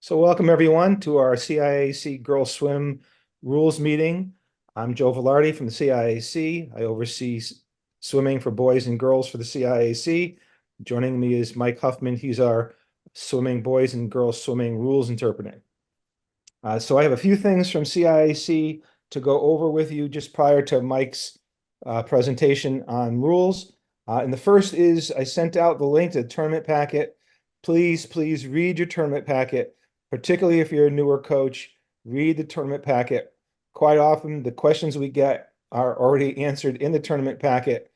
So welcome everyone to our CIAC Girls Swim Rules Meeting. I'm Joe Velarde from the CIAC. I oversee swimming for boys and girls for the CIAC. Joining me is Mike Huffman. He's our swimming boys and girls swimming rules interpreter. So I have a few things from CIAC to go over with you just prior to Mike's presentation on rules. And the first is I sent out the link to the tournament packet. Please read your tournament packet, particularly if you're a newer coach. Read the tournament packet. Quite often, the questions we get are already answered in the tournament packet.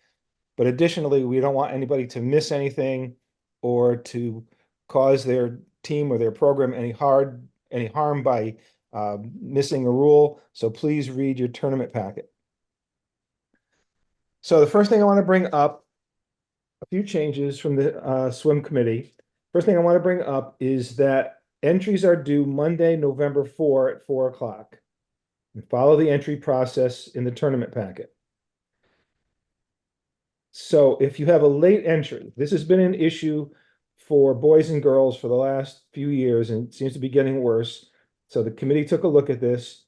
But additionally, we don't want anybody to miss anything or to cause their team or their program any harm by missing a rule. So please read your tournament packet. So the first thing I want to bring up, a few changes from the swim committee. First thing I want to bring up is that entries are due Monday, November 4 at 4 o'clock. And follow the entry process in the tournament packet. So if you have a late entry, this has been an issue for boys and girls for the last few years, and it seems to be getting worse. So the committee took a look at this.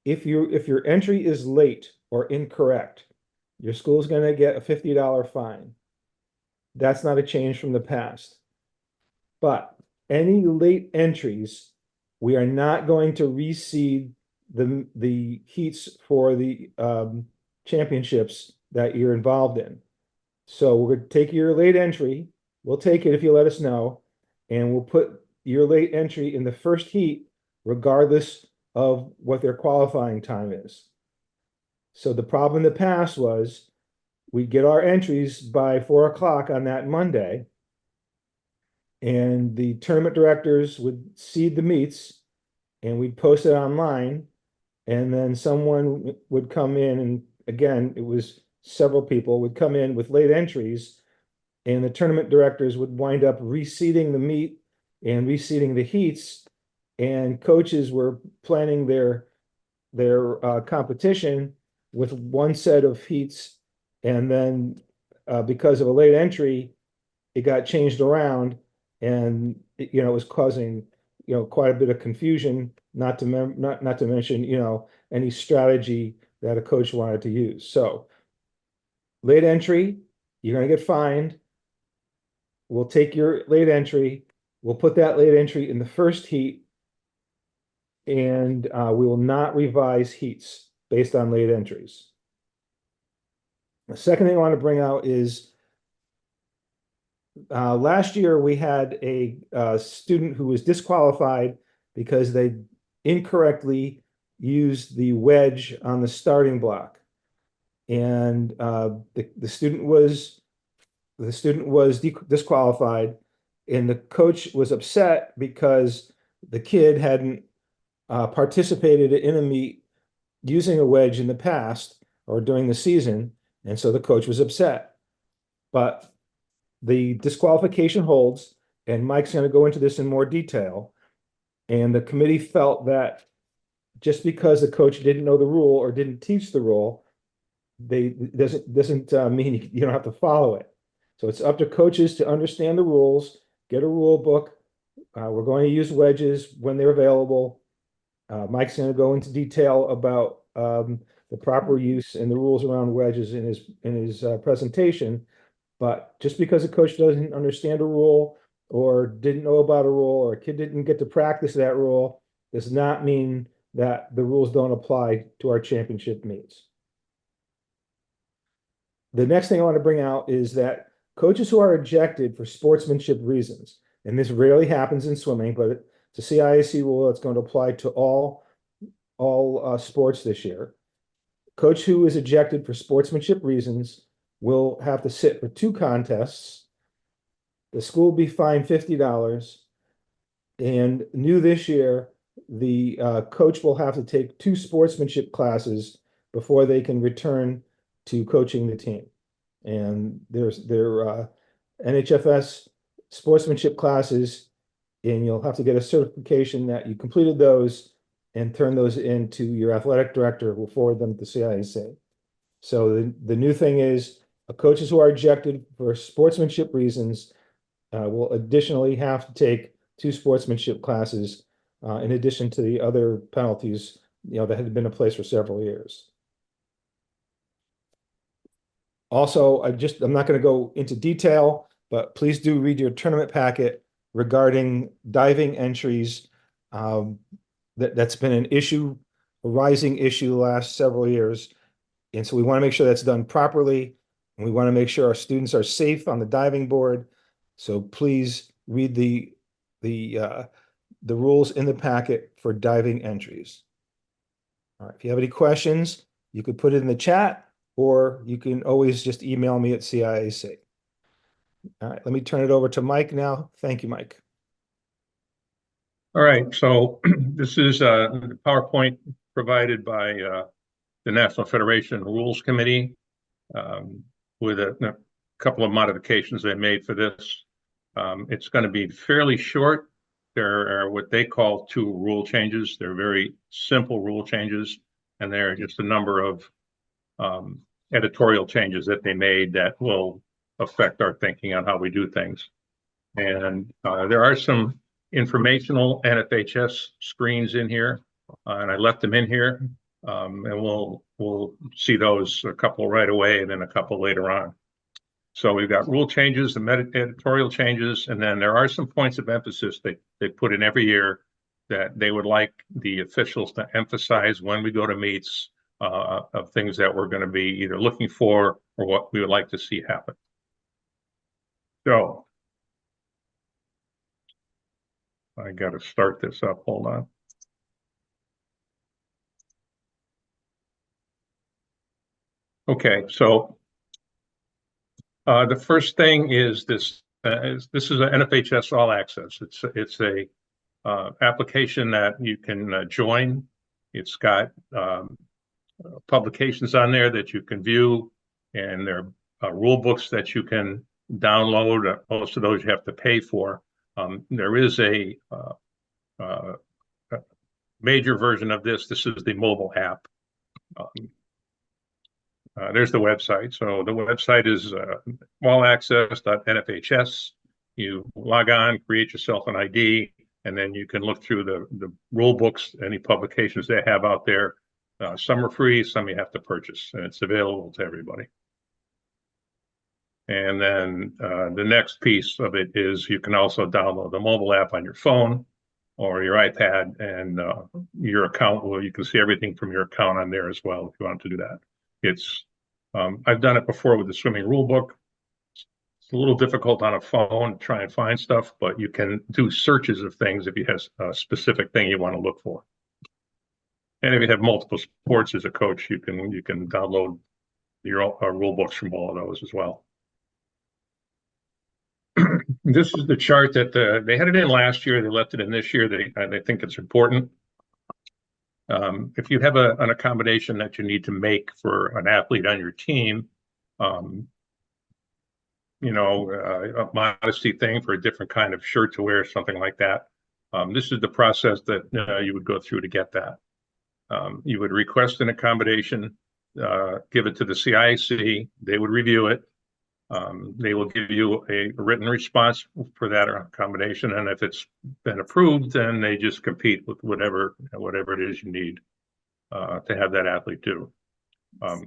If your entry is late or incorrect, your school is going to get a $50 fine. That's not a change from the past. But any late entries, we are not going to reseed the heats for the championships that you're involved in. So we're going to take your late entry. We'll take it if you let us know, and we'll put your late entry in the first heat, regardless of what their qualifying time is. So the problem in the past was we'd get our entries by 4 o'clock on that Monday, and the tournament directors would seed the meets, and we'd post it online, and then someone would come in, and again, it was several people would come in with late entries, and the tournament directors would wind up reseeding the meet and reseeding the heats, and coaches were planning their competition with one set of heats, and then because of a late entry, it got changed around, and it was causing quite a bit of confusion. Not to mention any strategy that a coach wanted to use. So late entry, you're going to get fined. We'll take your late entry. We'll put that late entry in the first heat, and we will not revise heats based on late entries. The second thing I want to bring out is last year we had a student who was disqualified because they incorrectly used the wedge on the starting block, and the student was disqualified, and the coach was upset because the kid hadn't participated in a meet using a wedge in the past or during the season, and so the coach was upset. But the disqualification holds, and Mike's going to go into this in more detail. And the committee felt that just because the coach didn't know the rule or didn't teach the rule, doesn't mean you don't have to follow it. So it's up to coaches to understand the rules, get a rule book. We're going to use wedges when they're available. Mike's going to go into detail about the proper use and the rules around wedges in his presentation. But just because a coach doesn't understand a rule or didn't know about a rule or a kid didn't get to practice that rule does not mean that the rules don't apply to our championship meets. The next thing I want to bring out is that coaches who are ejected for sportsmanship reasons, and this rarely happens in swimming, but it's a CIAC rule that's going to apply to all sports this year. Coach who is ejected for sportsmanship reasons will have to sit for 2 contests. The school will be fined $50. And new this year, the coach will have to take 2 sportsmanship classes before they can return to coaching the team. And there's NHFS sportsmanship classes, and you'll have to get a certification that you completed those and turn those into your athletic director, who will forward them to CIAC. So the new thing is coaches who are ejected for sportsmanship reasons will additionally have to take 2 sportsmanship classes, in addition to the other penalties, that had been in place for several years. Also, I'm not going to go into detail, but please do read your tournament packet regarding diving entries. That's been an issue, a rising issue the last several years. And so we want to make sure that's done properly. And we want to make sure our students are safe on the diving board. So please read the rules in the packet for diving entries. All right, if you have any questions, you could put it in the chat, or you can always just email me at CIAC. All right, let me turn it over to Mike now. Thank you, Mike. All right, so this is a PowerPoint provided by the National Federation Rules Committee with a couple of modifications they made for this. It's going to be fairly short. There are what they call 2 rule changes. They're very simple rule changes, and they're just a number of editorial changes that they made that will affect our thinking on how we do things. And there are some informational NFHS screens in here, and I left them in here, and we'll see those, a couple right away and then a couple later on. So we've got rule changes, the editorial changes, and then there are some points of emphasis they put in every year that they would like the officials to emphasize when we go to meets, of things that we're going to be either looking for or what we would like to see happen. So I got to start this up. Hold on. Okay, so the first thing is this. This is an NFHS All Access. It's a application that you can join. It's got publications on there that you can view, and there are rule books that you can download. Most of those you have to pay for. There is a major version of this. This is the mobile app. There's the website. So the website is allaccess.nfhs. You log on, create yourself an ID, and then you can look through the rule books, any publications they have out there. Some are free, some you have to purchase, and it's available to everybody. And then the next piece of it is you can also download the mobile app on your phone or your iPad, and your account, well, you can see everything from your account on there as well if you want to do that. It's I've done it before with the swimming rule book. It's a little difficult on a phone to try and find stuff, but you can do searches of things if you have a specific thing you want to look for. And if you have multiple sports as a coach, you can download your rule books from all of those as well. This is the chart that they had it in last year. They left it in this year. They think it's important. If you have an accommodation that you need to make for an athlete on your team, a modesty thing for a different kind of shirt to wear, something like that. This is the process that you would go through to get that. You would request an accommodation, give it to the CIAC. They would review it. They will give you a written response for that accommodation, and if it's been approved, then they just compete with whatever it is you need to have that athlete do. A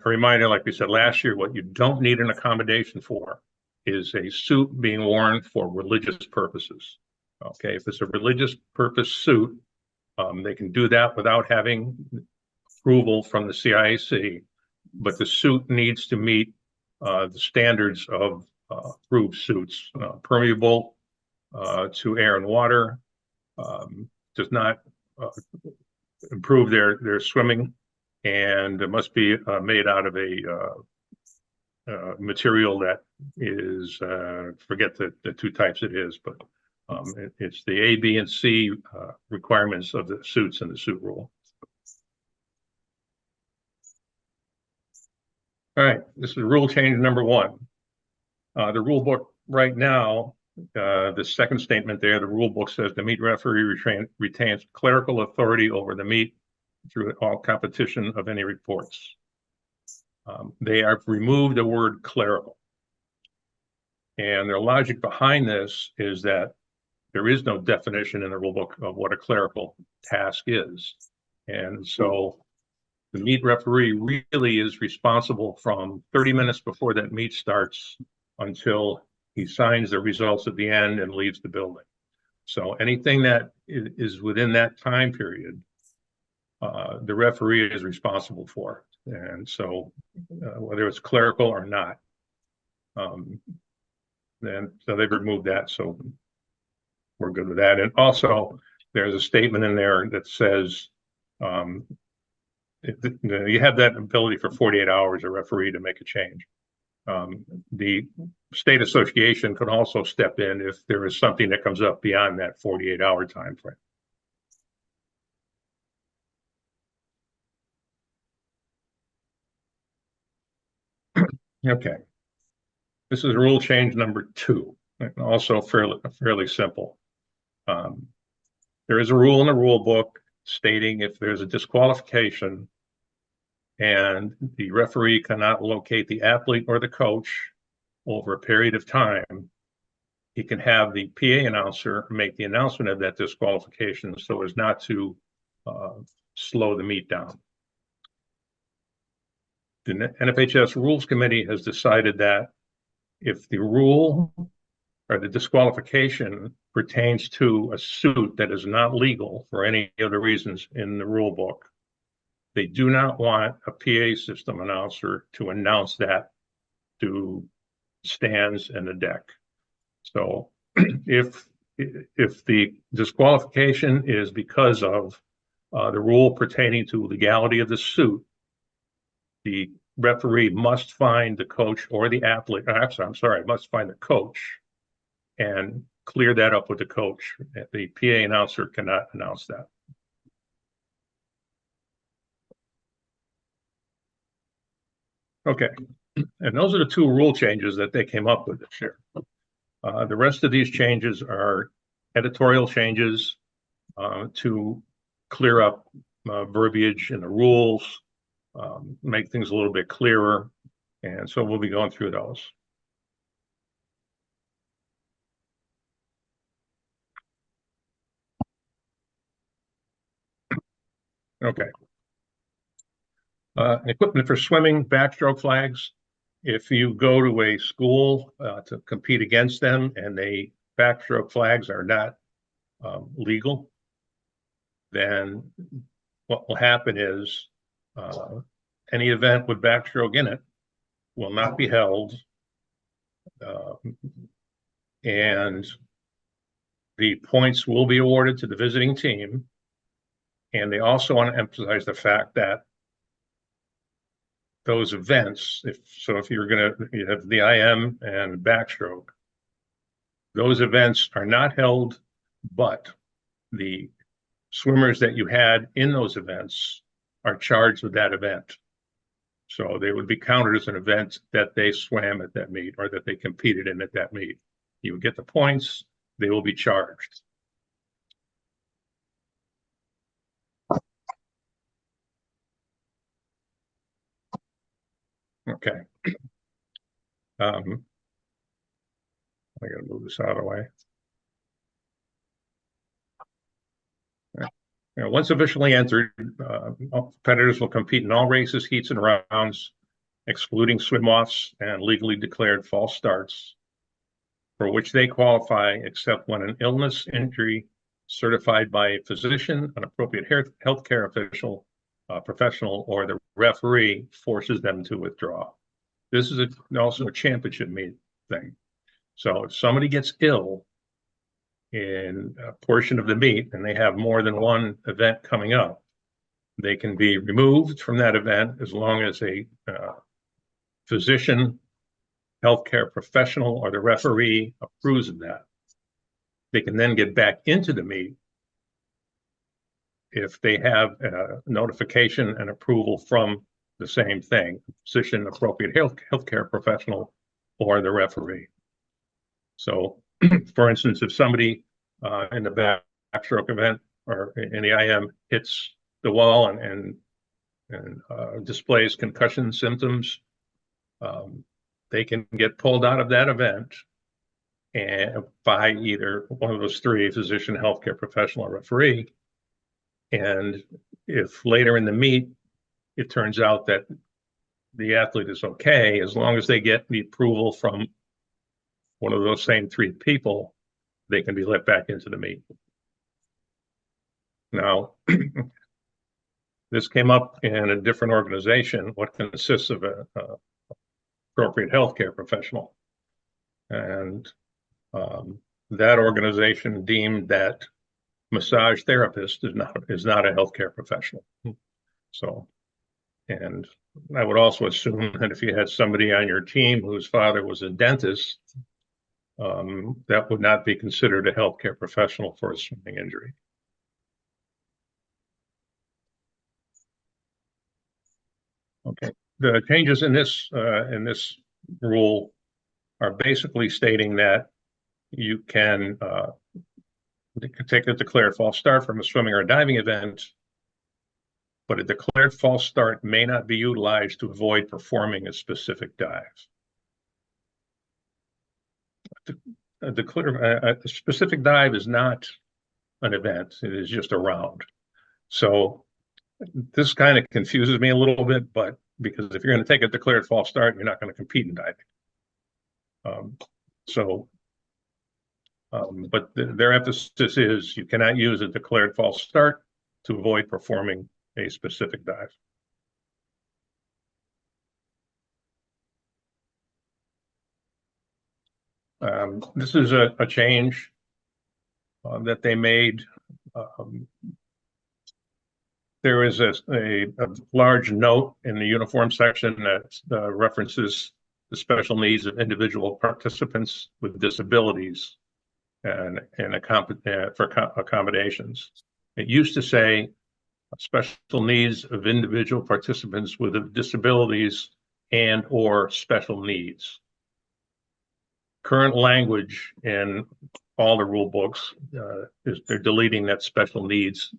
reminder, like we said last year, what you don't need an accommodation for is a suit being worn for religious purposes. Okay, if it's a religious purpose suit, they can do that without having approval from the CIAC, but the suit needs to meet the standards of approved suits, permeable to air and water, does not improve their swimming, and it must be made out of a material that is, forget the 2 types it is, but it's the A, B, and C requirements of the suits and the suit rule. All right, this is rule change number 1. The rule book right now, the second statement there, the rule book says the meet referee retains clerical authority over the meet through all competition of any reports. They have removed the word clerical. And their logic behind this is that there is no definition in the rule book of what a clerical task is. And so the meet referee really is responsible from 30 minutes before that meet starts until he signs the results at the end and leaves the building. So anything that is within that time period, the referee is responsible for. And so whether it's clerical or not, then so they've removed that. So we're good with that. And also there's a statement in there that says you have that ability for 48 hours, a referee, to make a change. The state association could also step in if there is something that comes up beyond that 48-hour time frame. Okay. This is rule change number 2, and also fairly simple. There is a rule in the rule book stating if there's a disqualification and the referee cannot locate the athlete or the coach over a period of time, he can have the PA announcer make the announcement of that disqualification so as not to slow the meet down. The NFHS Rules Committee has decided that if the rule or the disqualification pertains to a suit that is not legal for any of the reasons in the rule book, they do not want a PA system announcer to announce that to stands and the deck. So if the disqualification is because of the rule pertaining to legality of the suit, the referee must find the coach or the athlete. I'm sorry, must find the coach and clear that up with the coach. The PA announcer cannot announce that. Okay, and those are the 2 rule changes that they came up with this year. The rest of these changes are editorial changes to clear up verbiage in the rules, make things a little bit clearer, and so we'll be going through those. Okay. Equipment for swimming, backstroke flags. If you go to a school to compete against them and they backstroke flags are not legal, then what will happen is any event with backstroke in it will not be held, and the points will be awarded to the visiting team. And they also want to emphasize the fact that those events, if you're going to, you have the IM and backstroke, those events are not held, but the swimmers that you had in those events are charged with that event. So they would be counted as an event that they swam at that meet or that they competed in at that meet. You would get the points, they will be charged. Okay. I gotta move this out of the way. Once officially entered, competitors will compete in all races, heats, and rounds, excluding swim-offs and legally declared false starts, for which they qualify except when an illness, injury certified by a physician, an appropriate healthcare official, professional, or the referee forces them to withdraw. This is also a championship meet thing. So if somebody gets ill in a portion of the meet and they have more than one event coming up, they can be removed from that event as long as a physician, healthcare professional, or the referee approves of that. They can then get back into the meet if they have notification and approval from the same thing, physician, appropriate healthcare professional, or the referee. So, for instance, if somebody in the backstroke event or in the IM hits the wall and displays concussion symptoms, they can get pulled out of that event and by either one of those three, physician, healthcare professional, or referee. And if later in the meet, it turns out that the athlete is okay, as long as they get the approval from one of those same three people, they can be let back into the meet. Now, this came up in a different organization, what consists of a appropriate healthcare professional. And that organization deemed that massage therapist is not a healthcare professional. So, and I would also assume that if you had somebody on your team whose father was a dentist, that would not be considered a healthcare professional for a swimming injury. Okay, the changes in this rule are basically stating that you can take a declared false start from a swimming or diving event, but a declared false start may not be utilized to avoid performing a specific dive. A specific dive is not an event, it is just a round. So this kind of confuses me a little bit, but because if you're going to take a declared false start, you're not going to compete in diving. But their emphasis is you cannot use a declared false start to avoid performing a specific dive. This is a change that they made. There is a large note in the uniform section that references the special needs of individual participants with disabilities and for accommodations. It used to say special needs of individual participants with disabilities and or special needs. Current language in all the rule books is they're deleting that special needs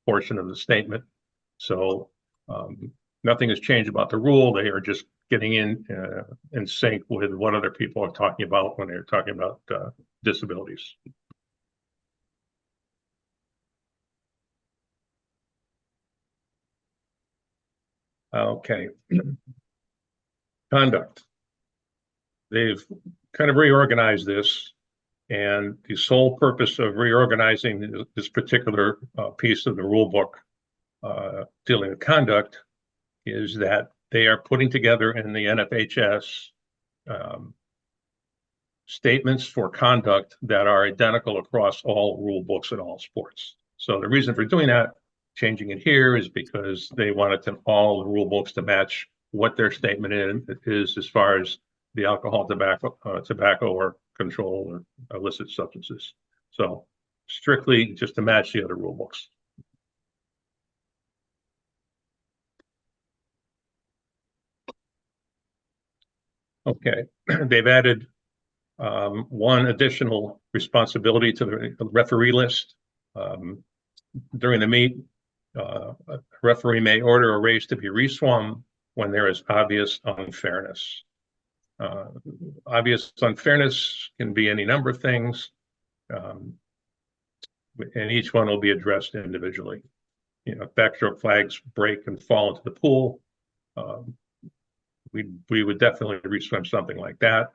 portion of the statement. So nothing has changed about the rule. They are just getting in sync with what other people are talking about when they're talking about disabilities. Okay. Conduct. They've kind of reorganized this, and the sole purpose of reorganizing this particular piece of the rule book dealing with conduct is that they are putting together in the NFHS statements for conduct that are identical across all rule books and all sports. So the reason for doing that, changing it here, is because they wanted all the rule books to match what their statement is as far as the alcohol, tobacco, or control or illicit substances. So strictly just to match the other rule books. Okay, they've added one additional responsibility to the referee list. During the meet, a referee may order a race to be reswum when there is obvious unfairness. Obvious unfairness can be any number of things, and each one will be addressed individually. You know, backstroke flags break and fall into the pool. We would definitely reswim something like that.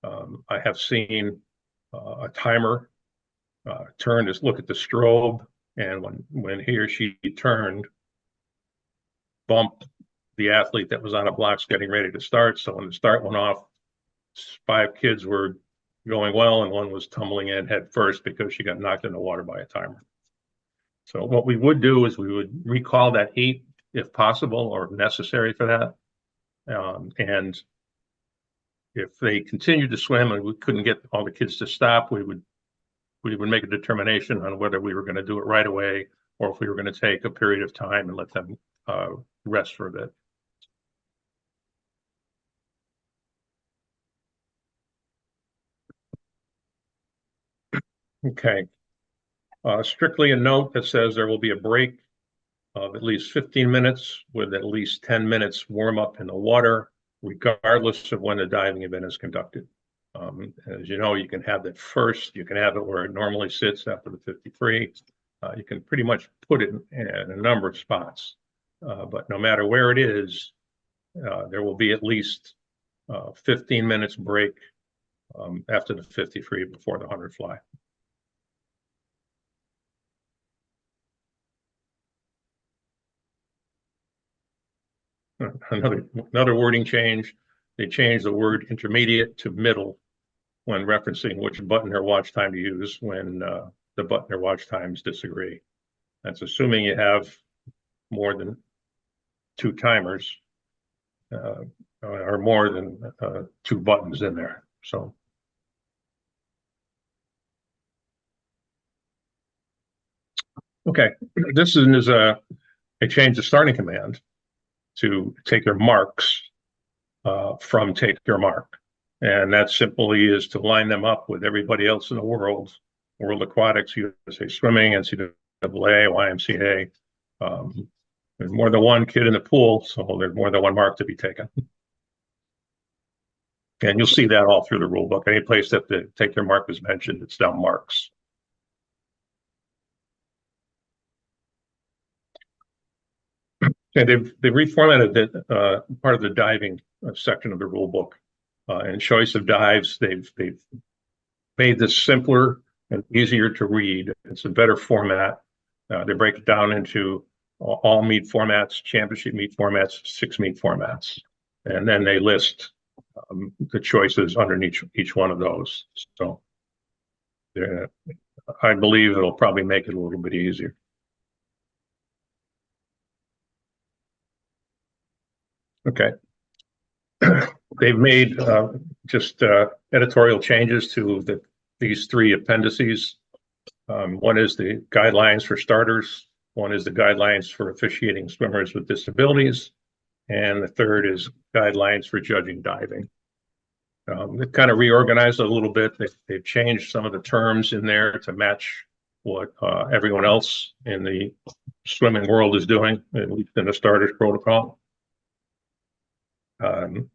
I have seen a timer turn to look at the strobe, and when he or she turned, bumped the athlete that was on a blocks getting ready to start. So when the start went off, 5 kids were going well, and one was tumbling in head first because she got knocked in the water by a timer. So what we would do is we would recall that heat if possible or necessary for that. And if they continued to swim and we couldn't get all the kids to stop, we would make a determination on whether we were going to do it right away or if we were going to take a period of time and let them rest for a bit. Okay. Strictly a note that says there will be a break of at least 15 minutes with at least 10 minutes warm up in the water, regardless of when the diving event is conducted. As you know, you can have that first, you can have it where it normally sits after the 53. You can pretty much put it in a number of spots, but no matter where it is, there will be at least 15 minutes break after the 53 before the 100 fly. Another wording change. They changed the word intermediate to middle when referencing which button or watch time to use when the button or watch times disagree. That's assuming you have more than 2 timers or more than 2 buttons in there. So okay, this is a change the starting command to take your marks from take your mark. And that simply is to line them up with everybody else in the world, World Aquatics, USA Swimming, NCAA, YMCA. There's more than one kid in the pool, so there's more than one mark to be taken. And you'll see that all through the rule book. Any place that the take your mark is mentioned, it's down marks. And they've reformatted the part of the diving section of the rule book. And choice of dives, they've made this simpler and easier to read. It's a better format. They break it down into all meet formats, championship meet formats, 6 meet formats, and then they list the choices underneath each one of those. So I believe it'll probably make it a little bit easier. Okay. They've made just editorial changes to these 3 appendices. One is the guidelines for starters. One is the guidelines for officiating swimmers with disabilities. And the third is guidelines for judging diving. They've kind of reorganized it a little bit. They've changed some of the terms in there to match what everyone else in the swimming world is doing, at least in the starters protocol. In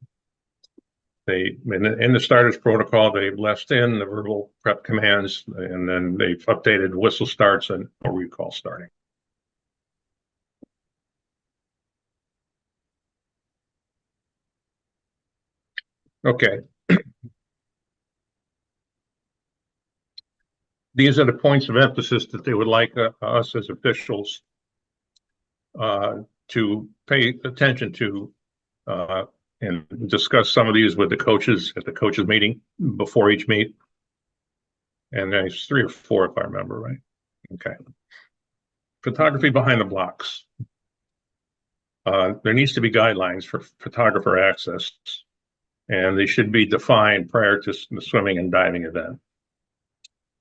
the starters protocol, they've left in the verbal prep commands, and then they've updated whistle starts and a recall starting. Okay. These are the points of emphasis that they would like us as officials to pay attention to and discuss some of these with the coaches at the coaches meeting before each meet. And there's 3 or 4 if I remember right. Okay. Photography behind the blocks. There needs to be guidelines for photographer access, and they should be defined prior to the swimming and diving event.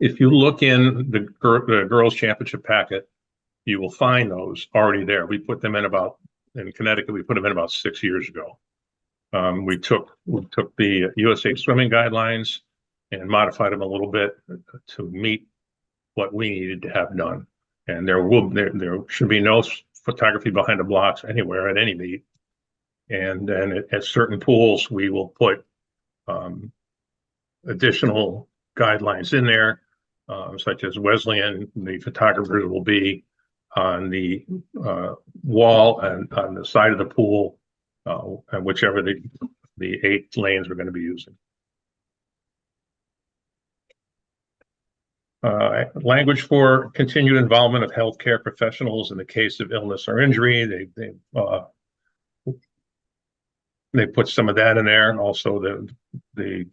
If you look in the girls' championship packet, you will find those already there. We put them in in Connecticut, we put them in about 6 years ago. We took the USA Swimming guidelines and modified them a little bit to meet what we needed to have done. And there should be no photography behind the blocks anywhere at any meet. And then at certain pools, we will put additional guidelines in there, such as Wesleyan. The photographers will be on the wall and on the side of the pool, and whichever the 8 lanes we're going to be using. Language for continued involvement of healthcare professionals in the case of illness or injury. They put some of that in there. Also, the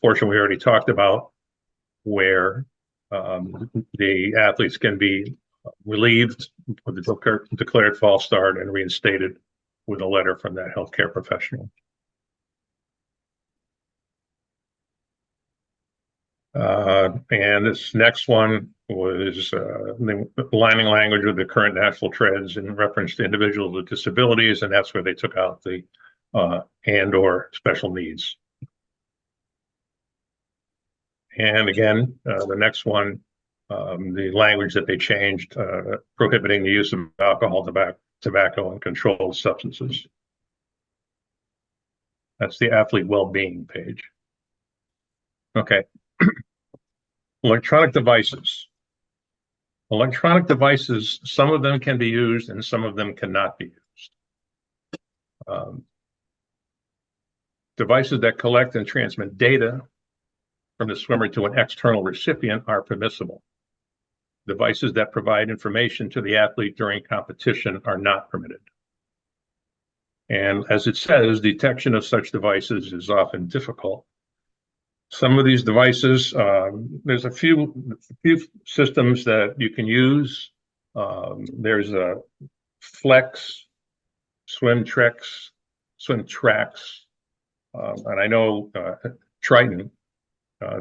portion we already talked about, where the athletes can be relieved with the declared false start and reinstated with a letter from that healthcare professional. And this next one was the aligning language with the current national trends in reference to individuals with disabilities, and that's where they took out the and/or special needs. And again, the next one, the language that they changed, prohibiting the use of alcohol, tobacco, and controlled substances. That's the athlete well-being page. Okay. Electronic devices. Electronic devices, some of them can be used and some of them cannot be used. Devices that collect and transmit data from the swimmer to an external recipient are permissible. Devices that provide information to the athlete during competition are not permitted. And as it says, detection of such devices is often difficult. Some of these devices, there's a few systems that you can use. There's a Flex, Swim Tracks, and I know Triton.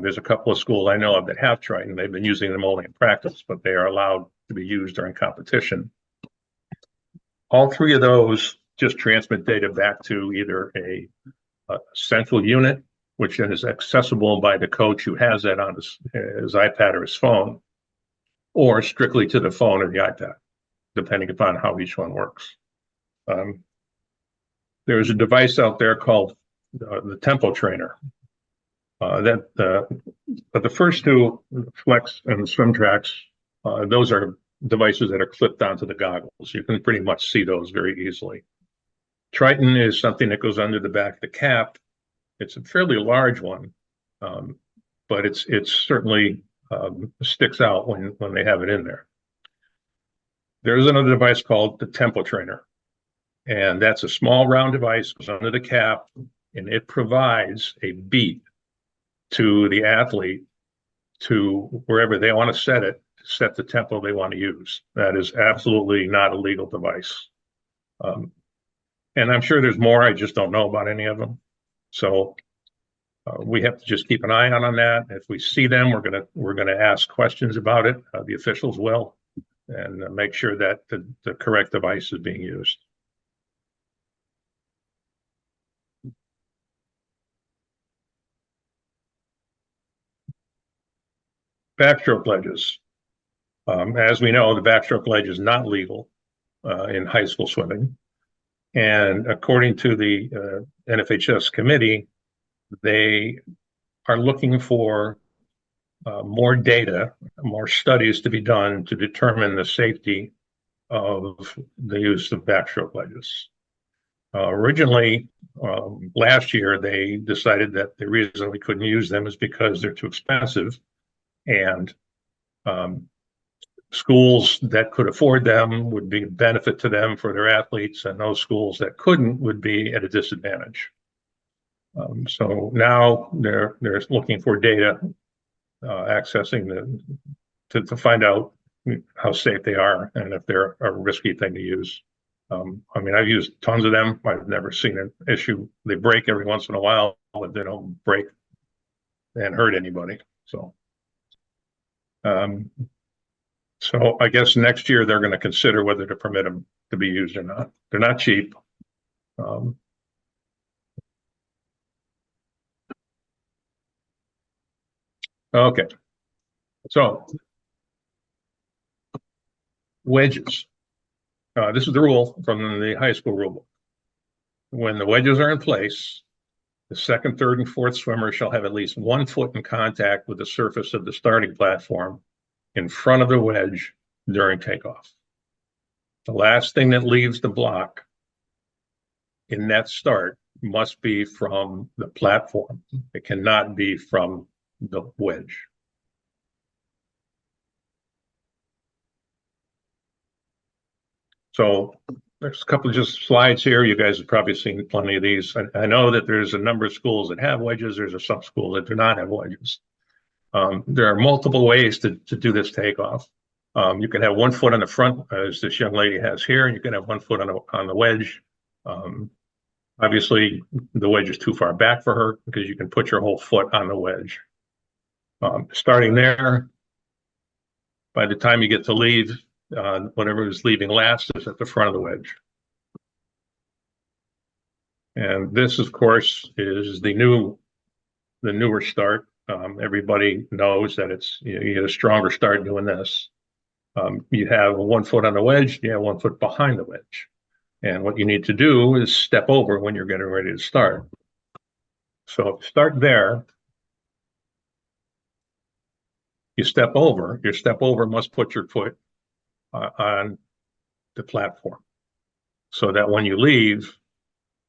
There's a couple of schools I know of that have Triton. They've been using them only in practice, but they are allowed to be used during competition. All three of those just transmit data back to either a central unit, which is accessible by the coach who has that on his iPad or his phone, or strictly to the phone or the iPad, depending upon how each one works. There's a device out there called the Tempo Trainer. But the first two, Flex and the Swim Tracks, those are devices that are clipped onto the goggles. You can pretty much see those very easily. Triton is something that goes under the back of the cap. It's a fairly large one, but it's certainly sticks out when they have it in there. There's another device called the Tempo Trainer, and that's a small round device, goes under the cap, and it provides a beat to the athlete to wherever they want to set the tempo they want to use. That is absolutely not a legal device. And I'm sure there's more, I just don't know about any of them. So we have to just keep an eye on that. If we see them, we're gonna ask questions about it. The officials will, and make sure that the correct device is being used. Backstroke ledges. As we know, the backstroke ledge is not legal in high school swimming. And according to the NFHS committee, they are looking for more data, more studies to be done to determine the safety of the use of backstroke ledges. Originally, last year, they decided that the reason we couldn't use them is because they're too expensive, and schools that could afford them would be a benefit to them for their athletes, and those schools that couldn't would be at a disadvantage. So now they're looking for data, accessing to find out how safe they are and if they're a risky thing to use. I mean, I've used tons of them. I've never seen an issue. They break every once in a while, but they don't break and hurt anybody. So I guess next year they're going to consider whether to permit them to be used or not. They're not cheap. Okay. So wedges. This is the rule from the high school rule book. When the wedges are in place, the second, third, and fourth swimmer shall have at least 1 foot in contact with the surface of the starting platform in front of the wedge during takeoff. The last thing that leaves the block in that start must be from the platform. It cannot be from the wedge. So there's a couple of just slides here. You guys have probably seen plenty of these. I know that there's a number of schools that have wedges. There's some schools that do not have wedges. There are multiple ways to do this takeoff. You can have 1 foot on the front, as this young lady has here, and you can have 1 foot on the wedge. Obviously, the wedge is too far back for her because you can put your whole foot on the wedge. Starting there, by the time you get to leave, whatever is leaving last is at the front of the wedge. And this, of course, is the newer start. Everybody knows that you get a stronger start doing this. You have 1 foot on the wedge, you have 1 foot behind the wedge. And what you need to do is step over when you're getting ready to start. So start there. your step over must put your foot on the platform, so that when you leave,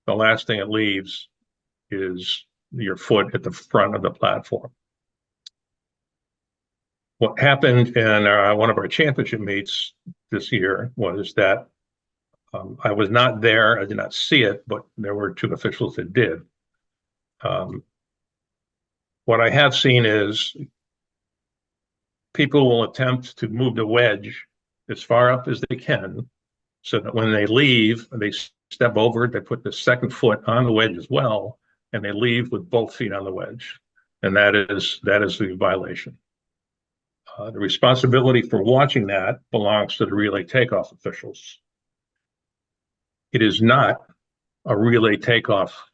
the last thing it leaves is your foot at the front of the platform. What happened in one of our championship meets this year was that I was not there. I did not see it, but there were two officials that did. What I have seen is people will attempt to move the wedge as far up as they can, so that when they leave, they step over, they put the second foot on the wedge as well, and they leave with both feet on the wedge. And that is the violation. The responsibility for watching that belongs to the relay takeoff officials. It is not a relay takeoff,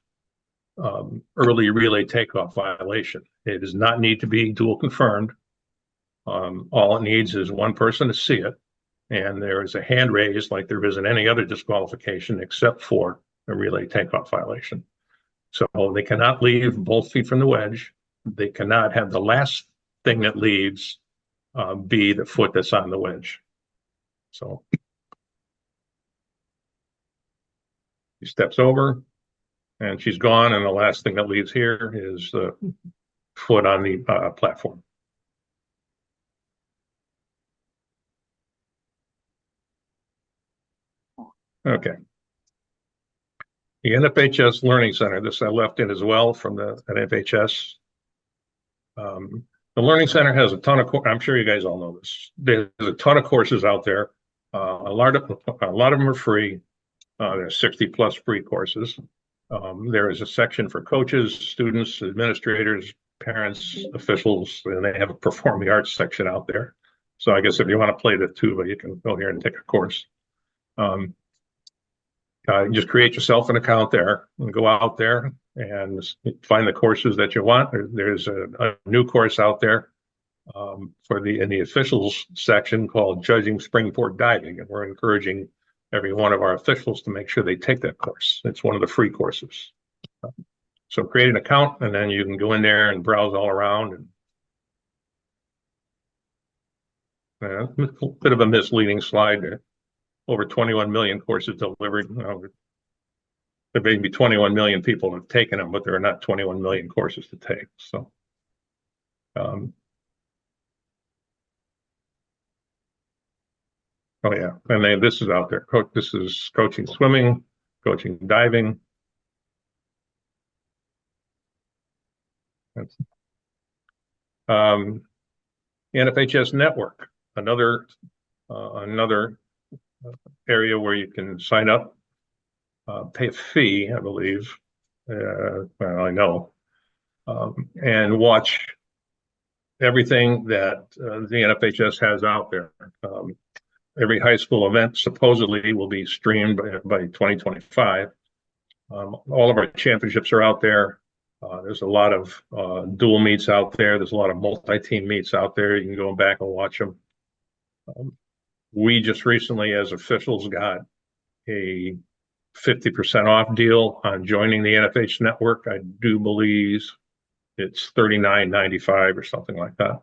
early relay takeoff violation. It does not need to be dual confirmed. All it needs is one person to see it, and there is a hand raised like there isn't any other disqualification except for a relay takeoff violation. So they cannot leave both feet from the wedge. They cannot have the last thing that leaves be the foot that's on the wedge. So she steps over and she's gone, and the last thing that leaves here is the foot on the platform. Okay. The NFHS Learning Center, this I left in as well from the NFHS. The Learning Center has a ton of, I'm sure you guys all know this. There's a ton of courses out there. A lot of them are free. There's 60 plus free courses. There is a section for coaches, students, administrators, parents, officials, and they have a performing arts section out there. So I guess if you want to play the tuba, you can go here and take a course. Just create yourself an account there and go out there and find the courses that you want. There's a new course out there in the officials section called Judging Springboard Diving, and we're encouraging every one of our officials to make sure they take that course. It's one of the free courses. So create an account, and then you can go in there and browse all around. And a bit of a misleading slide there. Over 21 million courses delivered. There may be 21 million people who have taken them, but there are not 21 million courses to take. So, oh yeah, and then this is out there. This is coaching swimming, coaching diving. NFHS Network, another area where you can sign up, pay a fee, I believe. Well, I know, and watch everything that the NFHS has out there. Every high school event supposedly will be streamed by 2025. All of our championships are out there. There's a lot of dual meets out there. There's a lot of multi-team meets out there. You can go back and watch them. We just recently, as officials, got a 50% off deal on joining the NFH network. I do believe it's $39.95 or something like that.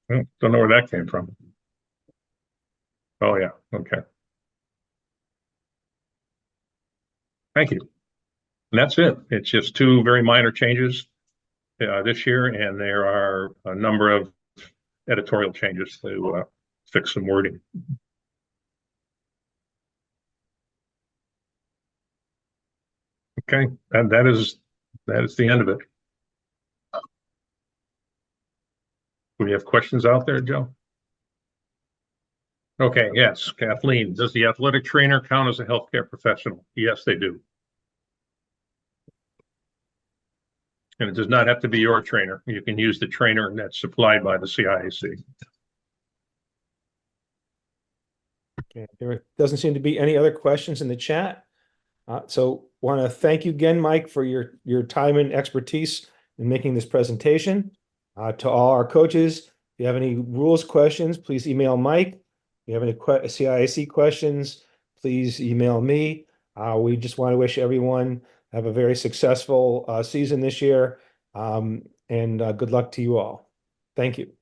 Don't know where that came from. Oh yeah, okay. Thank you. And that's it. It's just two very minor changes this year, and there are a number of editorial changes to fix some wording. Okay, and that is the end of it. Do we have questions out there, Joe? Okay, yes, Kathleen, does the athletic trainer count as a healthcare professional? Yes, they do. And it does not have to be your trainer. You can use the trainer that's supplied by the CIAC. Okay, there doesn't seem to be any other questions in the chat. So want to thank you again, Mike, for your time and expertise in making this presentation. To all our coaches, if you have any rules questions, please email Mike. If you have any CIAC questions, please email me. We just want to wish everyone have a very successful season this year. And good luck to you all. Thank you.